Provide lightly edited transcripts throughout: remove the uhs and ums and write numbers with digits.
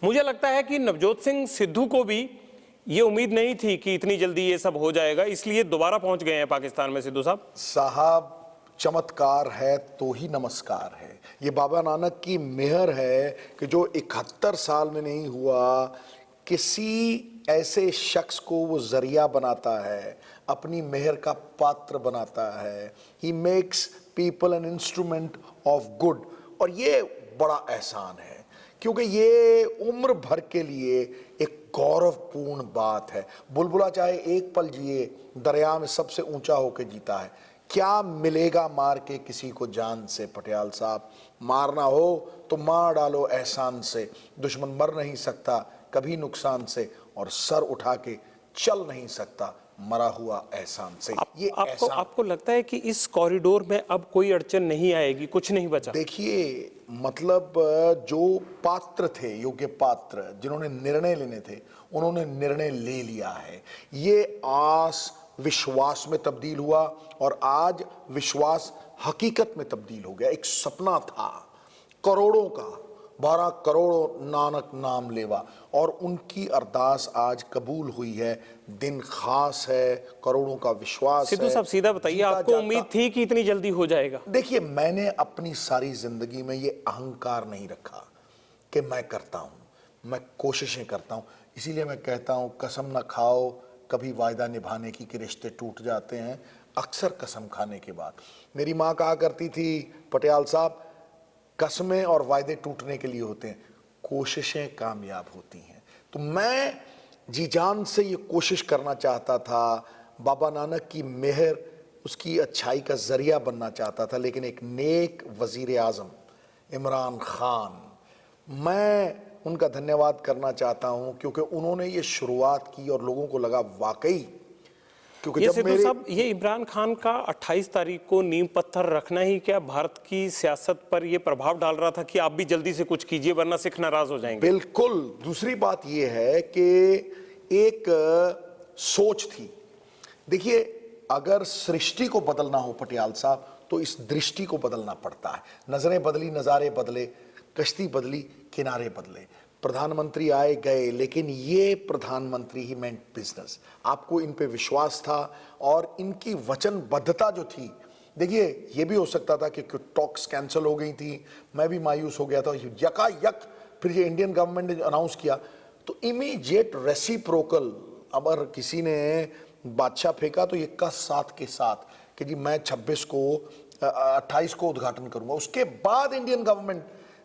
मुझे लगता है कि नवजोत सिंह सिद्धू को भी ये उम्मीद नहीं थी कि इतनी जल्दी ये सब हो जाएगा, इसलिए दोबारा पहुंच गए हैं पाकिस्तान में। सिद्धू साहब चमत्कार है तो ही नमस्कार है। ये बाबा नानक की मेहर है कि जो 71 साल में नहीं हुआ, किसी ऐसे शख्स को वो जरिया बनाता है, अपनी मेहर का पात्र बनाता है। He makes people an instrument of good. और ये बड़ा एहसान है, क्योंकि ये उम्र भर के लिए एक गौरवपूर्ण बात है। बुलबुला चाहे एक पल जिए, दरिया में सबसे ऊंचा होकर जीता है। क्या मिलेगा मार के किसी को जान से? पटियाल साहब, मारना हो तो मार डालो एहसान से। दुश्मन मर नहीं सकता कभी नुकसान से, और सर उठा के चल नहीं सकता मरा हुआ एहसान से। ये आपको लगता है कि इस कॉरिडोर में अब कोई अड़चन नहीं आएगी, कुछ नहीं बचा? देखिए, मतलब जो पात्र थे, योग्य पात्र जिन्होंने निर्णय लेने थे, उन्होंने निर्णय ले लिया है। ये आस विश्वास में तब्दील हुआ, और आज विश्वास हकीकत में तब्दील हो गया। एक सपना था करोड़ों का, 12 करोड़ नानक नाम लेवा, और उनकी अरदास आज कबूल हुई है। दिन खास है, करोड़ों का विश्वास है। सिद्धू साहब सीधा बताइए, आपको उम्मीद थी कि इतनी जल्दी हो जाएगा? देखिए, मैंने अपनी सारी जिंदगी में ये अहंकार नहीं रखा कि मैं करता हूँ, मैं कोशिशें करता हूँ। इसीलिए मैं कहता हूँ, कसम ना खाओ कभी वायदा निभाने की कि रिश्ते टूट जाते हैं अक्सर कसम खाने के बाद। मेरी माँ कहा करती थी, पटियाल साहब, कसमें और वायदे टूटने के लिए होते हैं, कोशिशें कामयाब होती हैं। तो मैं जी जान से ये कोशिश करना चाहता था, बाबा नानक की मेहर, उसकी अच्छाई का जरिया बनना चाहता था। लेकिन एक नेक वजीर आजम इमरान खान, मैं उनका धन्यवाद करना चाहता हूं, क्योंकि उन्होंने ये शुरुआत की और लोगों को लगा वाकई, क्योंकि ये सिद्धू साहब, ये इमरान खान का 28 तारीख को नींव पत्थर रखना ही क्या भारत की सियासत पर ये प्रभाव डाल रहा था कि आप भी जल्दी से कुछ कीजिए वरना सिख नाराज हो जाएंगे? बिल्कुल। दूसरी बात ये है कि एक सोच थी। देखिए, अगर सृष्टि को बदलना हो पटियाल साहब, तो इस दृष्टि को बदलना पड़ता है। नजरें बदली, नजारे बदले, कश्ती बदली, किनारे बदले। प्रधानमंत्री आए गए, लेकिन ये प्रधानमंत्री ही मेंट बिजनेस। आपको इन पे विश्वास था और इनकी वचनबद्धता जो थी। देखिए, ये भी हो सकता था कि टॉक्स कैंसिल हो गई थी, मैं भी मायूस हो गया था। यकायक फिर ये इंडियन गवर्नमेंट ने अनाउंस किया, तो इमीडिएट रेसिप्रोकल। अगर किसी ने बादशाह फेंका तो ये कस साथ के साथ कि जी मैं 28 को उद्घाटन करूंगा। उसके बाद इंडियन गवर्नमेंट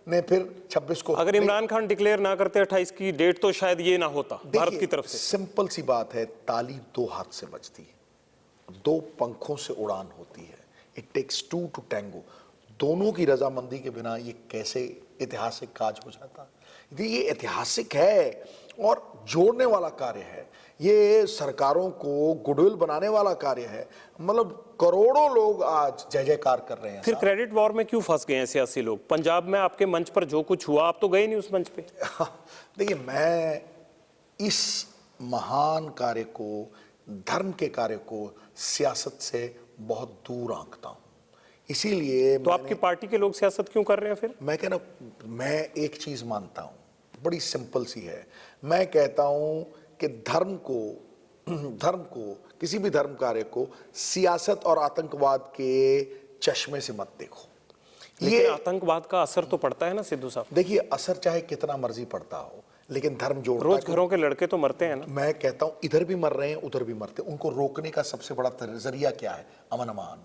ने फिर 26 को। अगर इमरान खान डिक्लेयर ना करते 28 की डेट, तो शायद ये ना होता भारत की तरफ से। सिंपल सी बात है, ताली दो हाथ से बजती है, दो पंखों से उड़ान होती है। It takes two to tango. दोनों की रजामंदी के बिना ये कैसे ऐतिहासिक काज हो जाता? ये ऐतिहासिक है और जोड़ने वाला कार्य है। ये सरकारों को गुडविल बनाने वाला कार्य है। मतलब करोड़ों लोग आज जय जयकार कर रहे हैं। फिर क्रेडिट वॉर में क्यों फंस गए हैं सियासी लोग? पंजाब में आपके मंच पर जो कुछ हुआ, आप तो गए नहीं उस मंच पे। देखिए, मैं इस महान कार्य को, धर्म के कार्य को, सियासत से बहुत दूर आंकता हूं। इसीलिए तो आपकी पार्टी के लोग सियासत क्यों कर रहे हैं फिर? मैं कहना, मैं एक चीज मानता हूं, बड़ी सिंपल सी है। मैं कहता हूं कि धर्म को, किसी भी धर्म कार्य को सियासत और आतंकवाद के चश्मे से मत देखो। ये आतंकवाद का असर तो पड़ता है ना सिद्धू साहब? देखिए, असर चाहे कितना मर्जी पड़ता हो, लेकिन धर्म जोड़ता है। रोज घरों के लड़के तो मरते हैं ना। मैं कहता हूं, इधर भी मर रहे हैं, उधर भी मरते हैं। उनको रोकने का सबसे बड़ा जरिया क्या है? अमन अमान,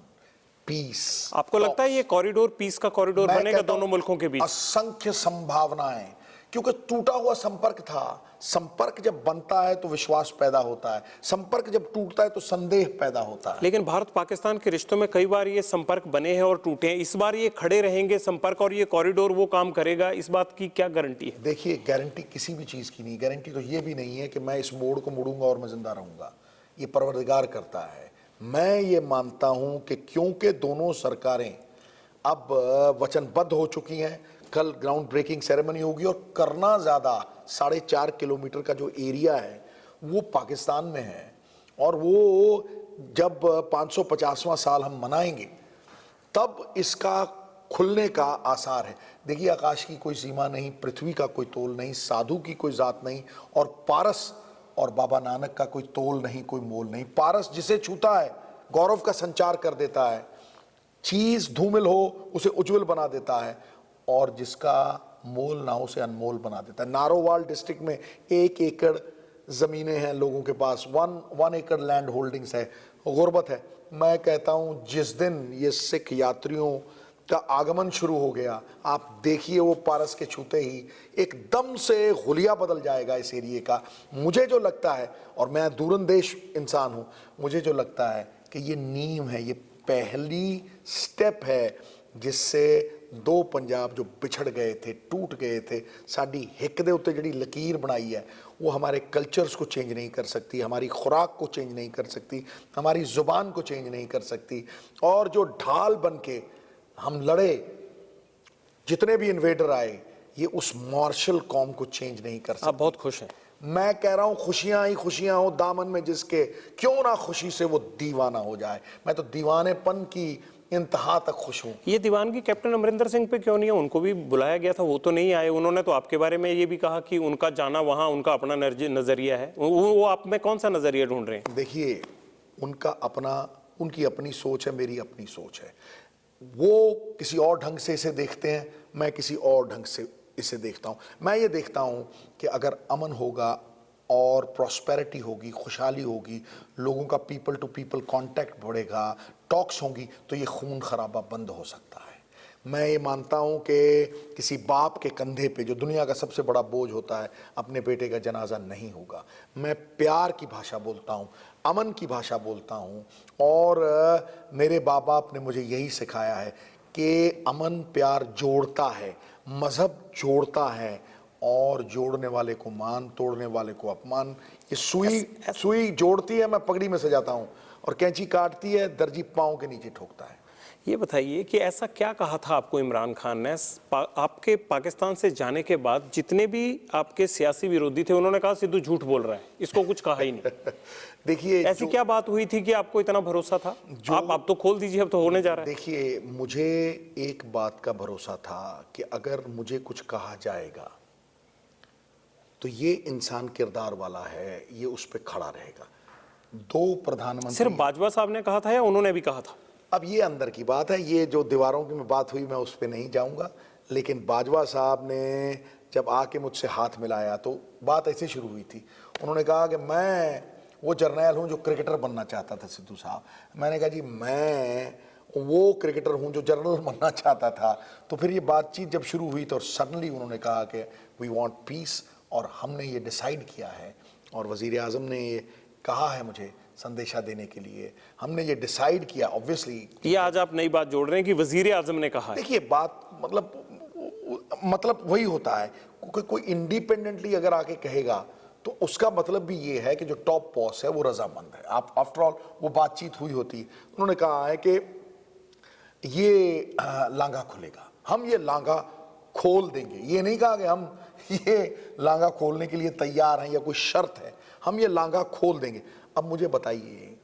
पीस। आपको लगता है ये कॉरिडोर पीस का कॉरिडोर बनेगा दोनों मुल्कों के बीच? असंख्य संभावनाएं, क्योंकि टूटा हुआ संपर्क था। संपर्क जब बनता है तो विश्वास पैदा होता है, संपर्क जब टूटता है तो संदेह पैदा होता है। लेकिन भारत पाकिस्तान के रिश्तों में कई बार ये संपर्क बने हैं और टूटे हैं। इस बार ये खड़े रहेंगे संपर्क और ये कॉरिडोर वो काम करेगा, इस बात की क्या गारंटी है? देखिए, गारंटी किसी भी चीज की नहीं। गारंटी तो ये भी नहीं है कि मैं इस मोड़ को मुड़ूंगा और मैं जिंदा रहूंगा। ये परवरदिगार करता है। मैं ये मानता हूं कि क्योंकि दोनों सरकारें अब वचनबद्ध हो चुकी हैं, कल ग्राउंड ब्रेकिंग सेरेमनी होगी, और करना ज्यादा 4.5 किलोमीटर का जो एरिया है वो पाकिस्तान में है, और वो जब 550वां साल हम मनाएंगे, तब इसका खुलने का आसार है। देखिए, आकाश की कोई सीमा नहीं, पृथ्वी का कोई तोल नहीं, साधु की कोई जात नहीं, और पारस और बाबा नानक का कोई तोल नहीं, कोई मोल नहीं। पारस जिसे छूता है गौरव का संचार कर देता है, चीज धूमिल हो उसे उज्जवल बना देता है, और जिसका मोल ना हो उसे अनमोल बना देता है। नारोवाल डिस्ट्रिक्ट में 1 एकड़ जमीनें हैं लोगों के पास, 1 एकड़ लैंड होल्डिंग्स है, गुर्बत है। मैं कहता हूं जिस दिन ये सिख यात्रियों का आगमन शुरू हो गया, आप देखिए वो पारस के छूते ही एकदम से हुलिया बदल जाएगा इस एरिए का। मुझे जो लगता है, और मैं दूरंदेश इंसान हूं, मुझे जो लगता है कि ये नींव है, ये पहली स्टेप है जिससे 2 पंजाब जो बिछड़ गए थे, टूट गए थे, साडी हिक दे उत्ते जिहड़ी लकीर बनाई है वो हमारे कल्चर्स को चेंज नहीं कर सकती, हमारी खुराक को चेंज नहीं कर सकती, हमारी ज़ुबान को चेंज नहीं कर सकती। और जो ढाल बन के हम लड़े, जितने भी इन्वेडर आए, ये उस मार्शल कौम को चेंज नहीं कर सकते। आप बहुत खुश हैं। मैं कह रहा हूं खुशियां ही खुशियां हो दामन में जिसके, क्यों ना खुशी से वो दीवाना हो जाए। मैं तो दीवानेपन की इंतहा तक खुश हूं। ये दीवानगी कैप्टन अमरिंदर सिंह पे क्यों नहीं है? उनको भी बुलाया गया था, वो तो नहीं आए। उन्होंने तो आपके बारे में ये भी कहा कि उनका जाना वहां उनका अपना नजरिया है। वो आप में कौन सा नजरिया ढूंढ रहे हैं? देखिए, उनका अपना, उनकी अपनी सोच है, मेरी अपनी सोच है। वो किसी और ढंग से इसे देखते हैं, मैं किसी और ढंग से इसे देखता हूँ। मैं ये देखता हूँ कि अगर अमन होगा और प्रॉस्पेरिटी होगी, खुशहाली होगी, लोगों का पीपल टू पीपल कांटेक्ट बढ़ेगा, टॉक्स होंगी, तो ये खून खराबा बंद हो सकता है। मैं ये मानता हूँ कि किसी बाप के कंधे पे, जो दुनिया का सबसे बड़ा बोझ होता है, अपने बेटे का जनाजा नहीं होगा। मैं प्यार की भाषा बोलता हूँ, अमन की भाषा बोलता हूँ, और मेरे बाप बाप ने मुझे यही सिखाया है कि अमन प्यार जोड़ता है, मजहब जोड़ता है, और जोड़ने वाले को मान, तोड़ने वाले को अपमान। ये सुई जोड़ती है, मैं पगड़ी में सजाता हूँ, और कैंची काटती है, दर्जी पाँव के नीचे ठोकता है। ये बताइए कि ऐसा क्या कहा था आपको इमरान खान ने? आपके पाकिस्तान से जाने के बाद जितने भी आपके सियासी विरोधी थे, उन्होंने कहा सिद्धू झूठ बोल रहा है, इसको कुछ कहा ही नहीं। देखिए, ऐसी क्या बात हुई थी कि आपको इतना भरोसा था? आप तो खोल दीजिए, अब तो होने जा रहा है। देखिए, मुझे एक बात का भरोसा था कि अगर मुझे कुछ कहा जाएगा तो ये इंसान किरदार वाला है, ये उस पर खड़ा रहेगा। 2 प्रधानमंत्री, सिर्फ बाजवा साहब ने कहा था या उन्होंने भी कहा था? अब ये अंदर की बात है, ये जो दीवारों की में बात हुई मैं उस पर नहीं जाऊंगा, लेकिन बाजवा साहब ने जब आके मुझसे हाथ मिलाया तो बात ऐसे शुरू हुई थी। उन्होंने कहा कि मैं वो जर्नैल हूं जो क्रिकेटर बनना चाहता था सिद्धू साहब। मैंने कहा जी, मैं वो क्रिकेटर हूं जो जनरल बनना चाहता था। तो फिर ये बातचीत जब शुरू हुई तो सडनली उन्होंने कहा कि वी वांट पीस, और हमने ये डिसाइड किया है, और वज़ीर आज़म ने ये कहा है मुझे संदेशा देने के लिए, हमने ये डिसाइड किया। ऑब्वियसली ये आज आप नई बात जोड़ रहे हैं कि वजीर आजम ने कहा है। देखिए, बात मतलब वही होता है, कोई इंडिपेंडेंटली अगर आके कहेगा तो उसका मतलब भी ये है कि जो टॉप बॉस है वो रजामंद है। आप आफ्टर ऑल वो बातचीत हुई होती, उन्होंने कहा है कि ये लांगा खुलेगा, हम ये लांगा खोल देंगे। ये नहीं कहा कि हम ये लांगा खोलने के लिए तैयार हैं या कोई शर्त है, हम ये लांगा खोल देंगे। अब मुझे बताइए,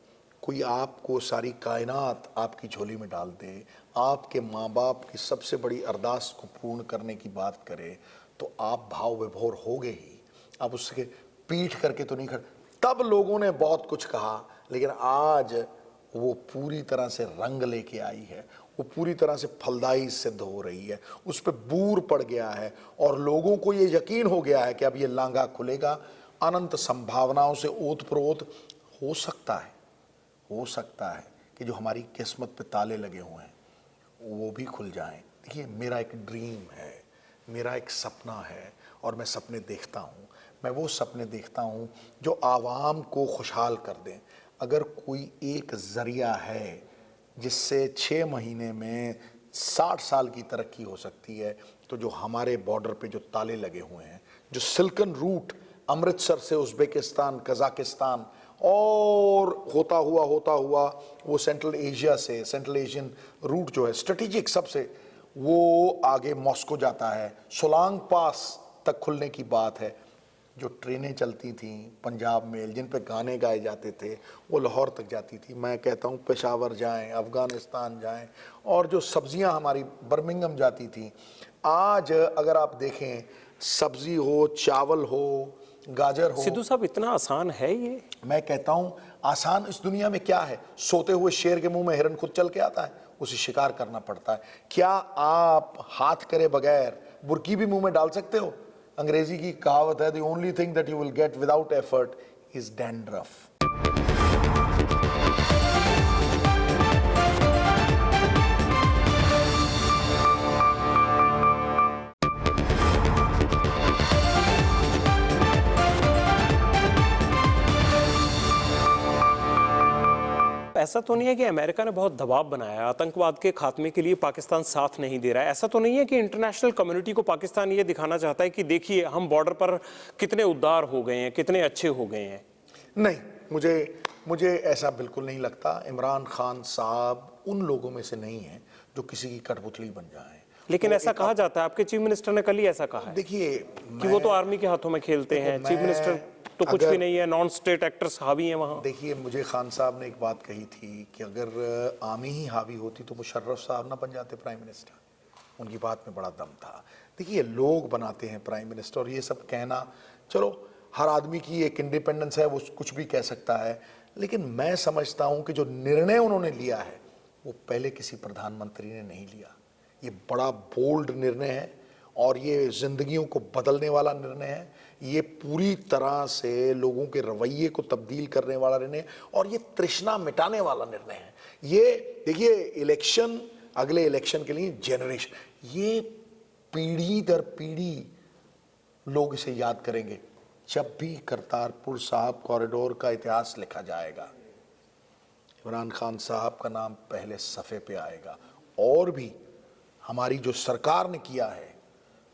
कोई आपको सारी कायनात आपकी झोली में डाल दे, आपके माँ बाप की सबसे बड़ी अरदास को पूर्ण करने की बात करे, तो आप भाव विभोर होगे ही। आप उसके पीठ करके तो नहीं खड़े। तब लोगों ने बहुत कुछ कहा, लेकिन आज वो पूरी तरह से रंग लेके आई है, वो पूरी तरह से फलदायी सिद्ध हो रही है, उस पर बूर पड़ गया है, और लोगों को ये यकीन हो गया है कि अब ये लांगा खुलेगा। अनंत संभावनाओं से ओतप्रोत हो सकता है कि जो हमारी किस्मत पे ताले लगे हुए हैं वो भी खुल जाएं। देखिए, मेरा एक ड्रीम है, मेरा एक सपना है, और मैं सपने देखता हूँ। मैं वो सपने देखता हूँ जो आवाम को खुशहाल कर दें। अगर कोई एक ज़रिया है जिससे 6 महीने में 60 साल की तरक्की हो सकती है, तो जो हमारे बॉर्डर पे जो ताले लगे हुए हैं, जो सिल्कन रूट अमृतसर से उज़्बेकिस्तान, कज़ाकिस्तान और होता हुआ वो सेंट्रल एशियन रूट जो है स्ट्रेटेजिक सबसे, वो आगे मॉस्को जाता है, सोलांग पास तक खुलने की बात है। जो ट्रेनें चलती थीं पंजाब मेल, जिन पे गाने गाए जाते थे, वो लाहौर तक जाती थी। मैं कहता हूँ पेशावर जाएं, अफ़गानिस्तान जाएं, और जो सब्जियां हमारी बर्मिंघम जाती थी, आज अगर आप देखें सब्जी हो, चावल हो, गाजर हो। सिद्धू साहब, इतना आसान है ये? मैं कहता हूं आसान इस दुनिया में क्या है? सोते हुए शेर के मुंह में हिरन खुद चल के आता है, उसे शिकार करना पड़ता है। क्या आप हाथ करे बगैर बुर्की भी मुंह में डाल सकते हो? अंग्रेजी की कहावत है, the only thing that you will get without effort is dandruff. ऐसा तो नहीं है कि अमेरिका ने बहुत दबाव बनाया, आतंकवाद के खात्मे के लिए पाकिस्तान साथ नहीं दे रहा है? ऐसा तो नहीं है कि इंटरनेशनल कम्युनिटी को पाकिस्तान ये दिखाना चाहता है कि देखिए हम बॉर्डर पर कितने उदार हो गए हैं, कितने अच्छे हो गए हैं? नहीं, मुझे ऐसा बिल्कुल नहीं लगता। इमरान खान साहब उन लोगों में से नहीं है जो किसी की कठपुतली बन जाए। लेकिन ऐसा कहा जाता है, आपके चीफ मिनिस्टर ने कल ही ऐसा कहा है देखिए कि वो तो आर्मी के हाथों में खेलते हैं। चीफ मिनिस्टर तो कुछ भी नहीं है, नॉन स्टेट एक्टर्स हावी हैं वहाँ। देखिए, मुझे खान साहब ने एक बात कही थी कि अगर आर्मी ही हावी होती तो मुशर्रफ साहब ना बन जाते प्राइम मिनिस्टर। उनकी बात में बड़ा दम था। देखिए, लोग बनाते हैं प्राइम मिनिस्टर, और ये सब कहना, चलो हर आदमी की एक इंडिपेंडेंस है, वो कुछ भी कह सकता है, लेकिन मैं समझता हूँ कि जो निर्णय उन्होंने लिया है वो पहले किसी प्रधानमंत्री ने नहीं लिया। ये बड़ा बोल्ड निर्णय है और ये जिंदगियों को बदलने वाला निर्णय है। ये पूरी तरह से लोगों के रवैये को तब्दील करने वाला निर्णय है, और ये तृष्णा मिटाने वाला निर्णय है। ये देखिए, इलेक्शन, अगले इलेक्शन के लिए जनरेशन, ये पीढ़ी दर पीढ़ी लोग इसे याद करेंगे। जब भी करतारपुर साहब कॉरिडोर का इतिहास लिखा जाएगा, इमरान खान साहब का नाम पहले सफ़े पे आएगा। और भी हमारी जो सरकार ने किया है,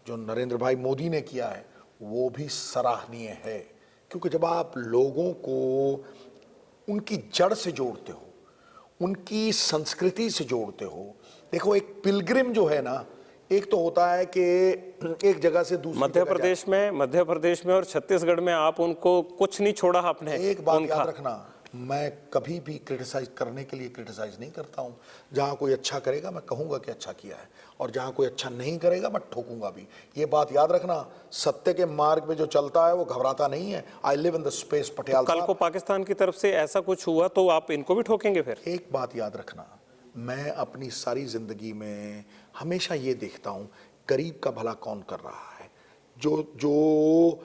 जो नरेंद्र भाई मोदी ने किया है, वो भी सराहनीय है। क्योंकि जब आप लोगों को उनकी जड़ से जोड़ते हो, उनकी संस्कृति से जोड़ते हो। देखो, एक पिलग्रिम जो है ना, एक तो होता है कि एक जगह से दूसरी मध्य प्रदेश में और छत्तीसगढ़ में आप उनको कुछ नहीं छोड़ा आपने। एक बात याद रखना, मैं कभी भी क्रिटिसाइज करने के लिए क्रिटिसाइज नहीं करता हूँ। जहाँ कोई अच्छा करेगा मैं कहूँगा कि अच्छा किया है, और जहाँ कोई अच्छा नहीं करेगा मैं ठोकूंगा भी। ये बात याद रखना, सत्य के मार्ग पे जो चलता है वो घबराता नहीं है। I live in the space Patiala. कल को पाकिस्तान की तरफ से ऐसा कुछ हुआ तो आप इनको भी ठोकेंगे फिर? एक बात याद रखना, मैं अपनी सारी जिंदगी में हमेशा ये देखता हूँ, गरीब का भला कौन कर रहा है। जो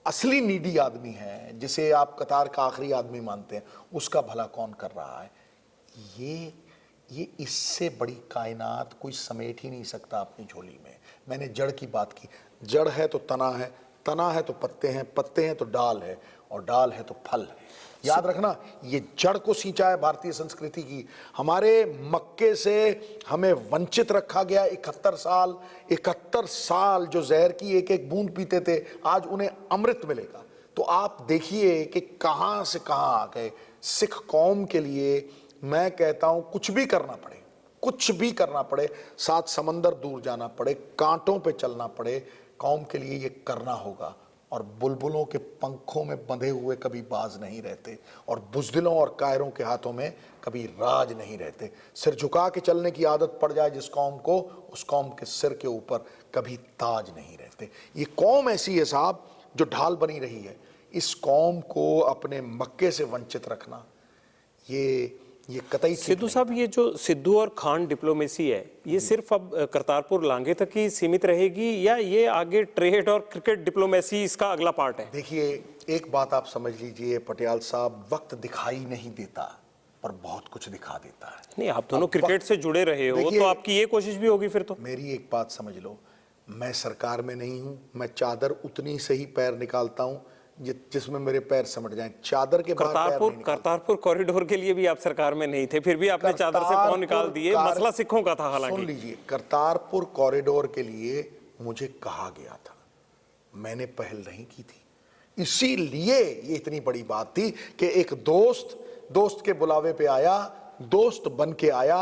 असली नीडी आदमी है, जिसे आप कतार का आखिरी आदमी मानते हैं, उसका भला कौन कर रहा है। ये इससे बड़ी कायनात कोई समेट ही नहीं सकता अपनी झोली में। मैंने जड़ की बात की, जड़ है तो तना है, तना है तो पत्ते हैं, पत्ते हैं तो डाल है, और डाल है तो फल है। याद रखना, ये जड़ को सींचा है भारतीय संस्कृति की। हमारे मक्के से हमें वंचित रखा गया। 71 साल जो जहर की एक एक बूंद पीते थे, आज उन्हें अमृत मिलेगा। तो आप देखिए कि कहां से कहां आ गए। सिख कौम के लिए मैं कहता हूं, कुछ भी करना पड़े, 7 समंदर दूर जाना पड़े, कांटों पे चलना पड़े, कौम के लिए ये करना होगा। और बुलबुलों के पंखों में बंधे हुए कभी बाज नहीं रहते, और बुज़दिलों और कायरों के हाथों में कभी राज नहीं रहते। सिर झुका के चलने की आदत पड़ जाए जिस कौम को, उस कौम के सिर के ऊपर कभी ताज नहीं रहते। ये कौम ऐसी है साहब जो ढाल बनी रही है। इस कौम को अपने मक्के से वंचित रखना, ये कतई। सिद्धू साहब, ये जो सिद्धू और खान डिप्लोमेसी है, ये सिर्फ अब करतारपुर लांघे तक ही सीमित रहेगी, या ये आगे ट्रेड और क्रिकेट डिप्लोमेसी इसका अगला पार्ट है? देखिए, एक बात आप समझ लीजिए पटियाल साहब, वक्त दिखाई नहीं देता पर बहुत कुछ दिखा देता है। नहीं, आप दोनों क्रिकेट से जुड़े रहे हो तो आपकी ये कोशिश भी होगी फिर तो। मेरी एक बात समझ लो, मैं सरकार में नहीं हूं, मैं चादर उतनी से ही पैर निकालता हूं जिसमें मेरे पैर समट जाएं। चादर के बाहर करतारपुर कॉरिडोर के लिए भी आप सरकार में नहीं थे, फिर भी आपने चादर से पांव निकाल दिए। मसला सिखों का था। हालांकि सुन लीजिए, करतारपुर कॉरिडोर के लिए मुझे कहा गया था, मैंने पहल नहीं की थी। इसीलिए ये इतनी बड़ी बात थी कि एक दोस्त के बुलावे पे आया, दोस्त बन के आया,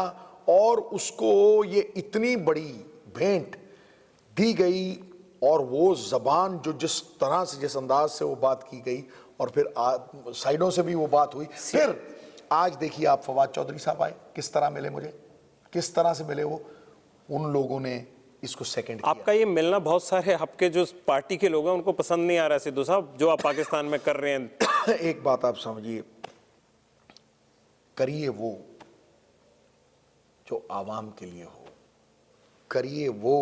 और उसको ये इतनी बड़ी भेंट दी गई और वो जबान जो जिस तरह से, जिस अंदाज से वो बात की गई, और फिर साइडों से भी वो बात हुई। फिर आज देखिए आप, फवाद चौधरी साहब आए, किस तरह मिले मुझे, किस तरह से मिले वो, उन लोगों ने इसको सेकंड किया। आपका ये मिलना बहुत सारे आपके जो पार्टी के लोग हैं उनको पसंद नहीं आ रहा है सिद्धू साहब, जो आप पाकिस्तान में कर रहे हैं। एक बात आप समझिए, करिए वो जो आवाम के लिए हो, करिए वो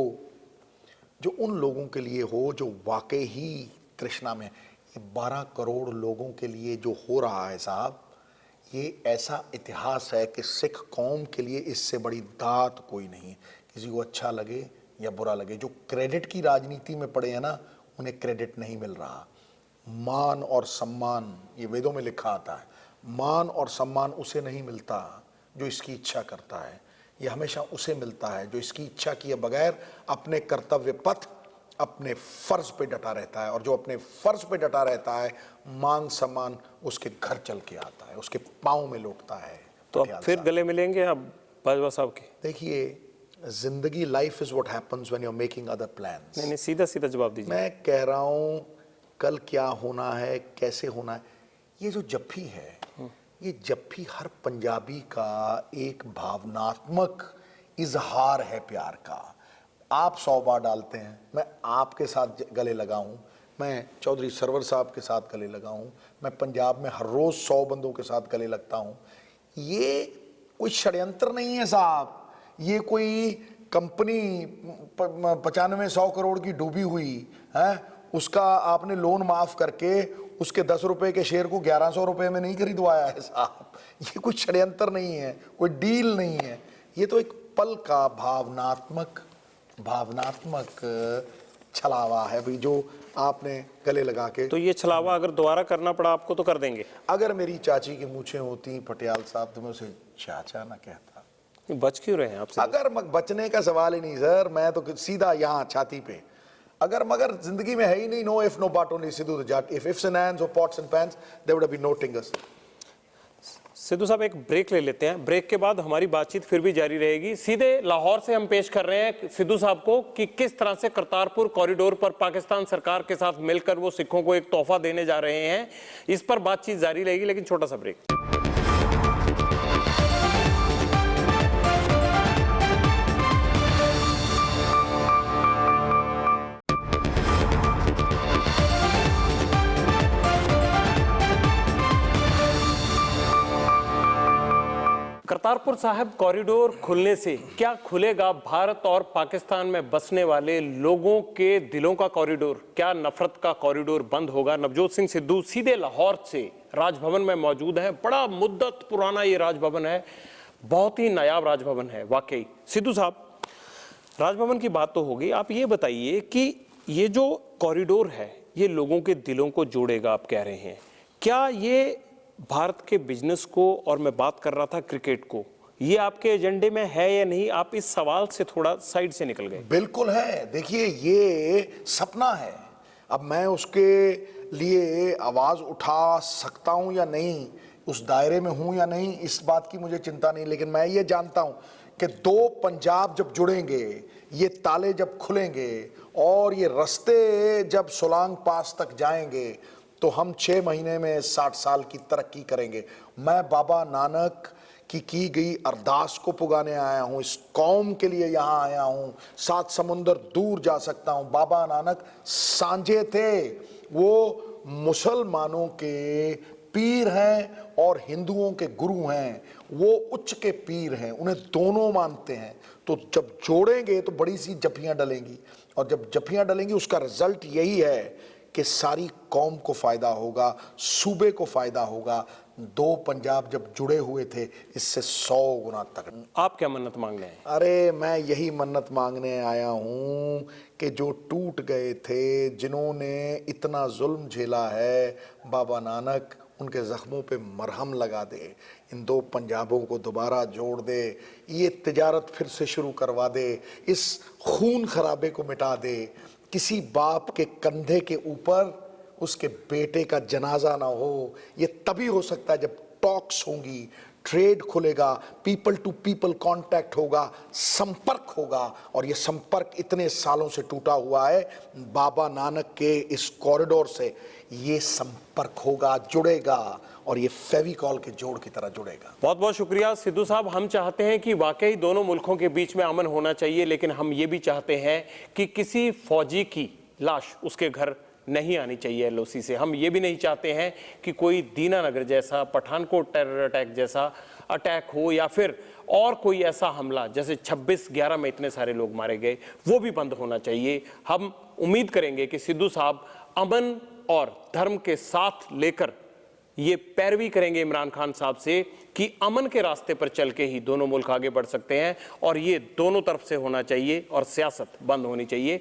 जो उन लोगों के लिए हो जो वाकई ही तृष्णा में। ये 12 करोड़ लोगों के लिए जो हो रहा है साहब, ये ऐसा इतिहास है कि सिख कौम के लिए इससे बड़ी दात कोई नहीं है। किसी को अच्छा लगे या बुरा लगे, जो क्रेडिट की राजनीति में पड़े हैं ना, उन्हें क्रेडिट नहीं मिल रहा। मान और सम्मान, ये वेदों में लिखा आता है, मान और सम्मान उसे नहीं मिलता जो इसकी इच्छा करता है। ये हमेशा उसे मिलता है जो इसकी इच्छा किए बगैर अपने कर्तव्य पथ, अपने फर्ज पे डटा रहता है। और जो अपने फर्ज पे डटा रहता है, मान सम्मान उसके घर चल के आता है, उसके पाँव में लौटता है। तो अब फिर गले मिलेंगे आप बाजवा साहब के? देखिए, जिंदगी, life is what happens when you are making other plans. नहीं, सीधा सीधा जवाब दीजिए। मैं कह रहा हूं कल क्या होना है, कैसे होना है, ये जो जफ्फी है, ये जफ्फी हर पंजाबी का एक भावनात्मक इजहार है प्यार का। आप 100 बार डालते हैं, मैं आपके साथ गले लगाऊं, मैं चौधरी सरवर साहब के साथ गले लगाऊं, मैं पंजाब में हर रोज 100 बंदों के साथ गले लगता हूं। ये कोई षड्यंत्र नहीं है साहब, ये कोई कंपनी 95-100 करोड़ की डूबी हुई है, उसका आपने लोन माफ करके उसके 10 रुपए के शेयर को 1100 रुपए में नहीं खरीदवाया है साहब। ये कोई षड्यंत्र नहीं है, कोई डील नहीं है, ये तो एक पल का भावनात्मक छलावा है भाई, जो आपने गले लगा के। तो ये छलावा अगर दोबारा करना पड़ा आपको तो कर देंगे? अगर मेरी चाची की मूछें होती पटियाल साहब, तो मैं उसे चाचा ना कहता। बच क्यों रहे हैं आपसे? अगर बचने का सवाल ही नहीं सर, मैं तो सीधा यहाँ छाती पे। अगर मगर जिंदगी में है ही नहीं, no if no but, only Sidhu the Jat. If ifs and ands और pots and pans, there would have been no tinkers. Sidhu साहब एक ब्रेक ले लेते हैं, ब्रेक के बाद हमारी बातचीत फिर भी जारी रहेगी। सीधे लाहौर से हम पेश कर रहे हैं सिद्धू साहब को कि किस तरह से करतारपुर कॉरिडोर पर पाकिस्तान सरकार के साथ मिलकर वो सिखों को एक तोहफा देने जा रहे हैं। इस पर बातचीत जारी रहेगी, लेकिन छोटा सा ब्रेक। करतारपुर साहिब कॉरिडोर खुलने से क्या खुलेगा भारत और पाकिस्तान में बसने वाले लोगों के दिलों का कॉरिडोर? क्या नफरत का कॉरिडोर बंद होगा? नवजोत सिंह सिद्धू सीधे लाहौर से राजभवन में मौजूद हैं। बड़ा मुद्दत पुराना ये राजभवन है, बहुत ही नायाब राजभवन है वाकई। सिद्धू साहब, राजभवन की बात तो होगी, आप ये बताइए कि ये जो कॉरिडोर है ये लोगों के दिलों को जोड़ेगा, आप कह रहे हैं, क्या ये भारत के बिजनेस को, और मैं बात कर रहा था क्रिकेट को, ये आपके एजेंडे में है या नहीं? आप इस सवाल से थोड़ा साइड से निकल गए। बिल्कुल है। देखिए, ये सपना है। अब मैं उसके लिए आवाज उठा सकता हूं या नहीं, उस दायरे में हूं या नहीं, इस बात की मुझे चिंता नहीं। लेकिन मैं ये जानता हूं कि 2 पंजाब जब जुड़ेंगे, ये ताले जब खुलेंगे और ये रास्ते जब सोलांग पास तक जाएंगे, तो हम 6 महीने में 60 साल की तरक्की करेंगे। मैं बाबा नानक की गई अरदास को पुगाने आया हूं, इस कौम के लिए यहां आया हूं। 7 समुंदर दूर जा सकता हूं। बाबा नानक सांझे थे, वो मुसलमानों के पीर हैं और हिंदुओं के गुरु हैं। वो उच्च के पीर हैं, उन्हें दोनों मानते हैं। तो जब जोड़ेंगे तो बड़ी सी जफियां डलेंगी, और जब जफियां डलेंगी उसका रिजल्ट यही है कि सारी कौम को फायदा होगा, सूबे को फायदा होगा। 2 पंजाब जब जुड़े हुए थे, इससे 100 गुना तक। आप क्या मन्नत मांगने हैं? अरे, मैं यही मन्नत मांगने आया हूं कि जो टूट गए थे, जिन्होंने इतना जुल्म झेला है, बाबा नानक उनके जख्मों पे मरहम लगा दे, इन 2 पंजाबों को दोबारा जोड़ दे, ये तिजारत फिर से शुरू करवा दे, इस खून खराबे को मिटा दे। किसी बाप के कंधे के ऊपर उसके बेटे का जनाजा ना हो। ये तभी हो सकता है जब टॉक्स होंगी, ट्रेड खुलेगा, पीपल टू पीपल कांटेक्ट होगा, संपर्क होगा। और ये संपर्क इतने सालों से टूटा हुआ है, बाबा नानक के इस कॉरिडोर से ये संपर्क होगा, जुड़ेगा, और ये फेविकॉल के जोड़ की तरह जुड़ेगा। बहुत बहुत शुक्रिया सिद्धू साहब। हम चाहते हैं कि वाकई दोनों मुल्कों के बीच में अमन होना चाहिए, लेकिन हम ये भी चाहते हैं कि किसी फौजी की लाश उसके घर नहीं आनी चाहिए एलओसी से। हम ये भी नहीं चाहते हैं कि कोई दीनानगर जैसा, पठानकोट टेरर अटैक जैसा अटैक हो, या फिर और कोई ऐसा हमला जैसे 26/11 में इतने सारे लोग मारे गए, वो भी बंद होना चाहिए। हम उम्मीद करेंगे कि सिद्धू साहब अमन और धर्म के साथ लेकर ये पैरवी करेंगे इमरान खान साहब से कि अमन के रास्ते पर चल के ही दोनों मुल्क आगे बढ़ सकते हैं, और ये दोनों तरफ से होना चाहिए और सियासत बंद होनी चाहिए।